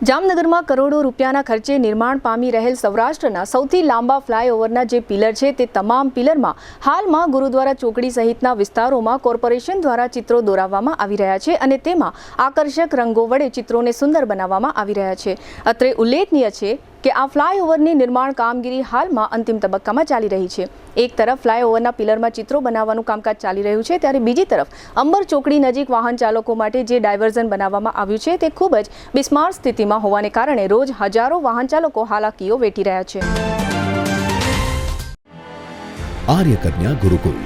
જામનગરમાં કરોડો રૂપિયાના ખર્ચે નિર્માણ પામી રહેલ સૌરાષ્ટ્રના સૌથી લાંબા ફ્લાયઓવરના જે પિલર છે તે તમામ પિલરમાં હાલમાં ગુરુદ્વારા ચોકડી સહિતના વિસ્તારોમાં કોર્પોરેશન દ્વારા ચિત્રો દોરાવવામાં આવી રહ્યા છે અને તેમાં આકર્ષક રંગો વડે ચિત્રોને સુંદર બનાવવામાં આવી રહ્યા છે. અત્રે ઉલ્લેખનીય છે કે આ ફ્લાયઓવરની નિર્માણ કામગીરી હાલમાં અંતિમ તબક્કામાં ચાલી રહી છે. એક તરફ ફ્લાયઓવરના પિલરમાં ચિત્રો બનાવવાનું કામકાજ ચાલી રહ્યું છે, ત્યારે બીજી તરફ અંબર ચોકડી નજીક વાહન ચાલકો માટે જે ડાયવર્ઝન બનાવવામાં આવ્યું છે તે ખૂબ જ બિસ્માર સ્થિતિમાં હોવાને કારણે રોજ હજારો વાહન ચાલકો હાલાકીઓ વેઠી રહ્યા છે. आर्य कन्या गुरुकुल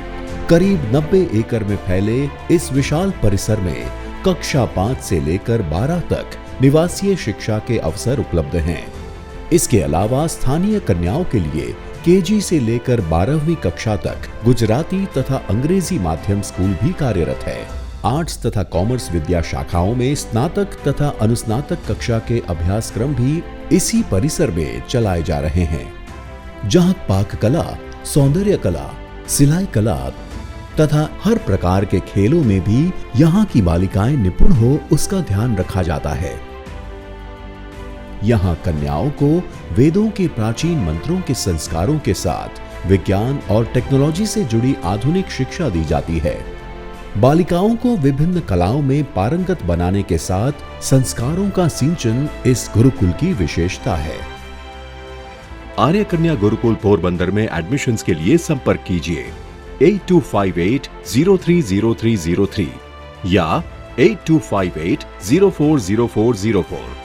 करीब 90 एकड़ में फैले इस विशाल परिसर में कक्षा 5 से लेकर 12 तक निवासीय शिक्षा के अवसर उपलब्ध हैं. इसके अलावा स्थानीय कन्याओं के लिए केजी से लेकर 12वीं कक्षा तक गुजराती तथा अंग्रेजी माध्यम स्कूल भी कार्यरत है. आर्ट्स तथा कॉमर्स विद्या शाखाओं में स्नातक तथा अनुस्नातक कक्षा के अभ्यासक्रम भी इसी परिसर में चलाए जा रहे हैं, जहां पाक कला, सौंदर्य कला, सिलाई कला तथा हर प्रकार के खेलों में भी यहाँ की बालिकाएं निपुण हो उसका ध्यान रखा जाता है. यहाँ कन्याओं को वेदों के प्राचीन मंत्रों के संस्कारों के साथ विज्ञान और टेक्नोलॉजी से जुड़ी आधुनिक शिक्षा दी जाती है. बालिकाओं को विभिन्न कलाओं में पारंगत बनाने के साथ संस्कारों का सिंचन इस गुरुकुल की विशेषता है. आर्य कन्या गुरुकुल पोरबंदर में एडमिशन्स के लिए संपर्क कीजिए 8258030303 या 8258040404.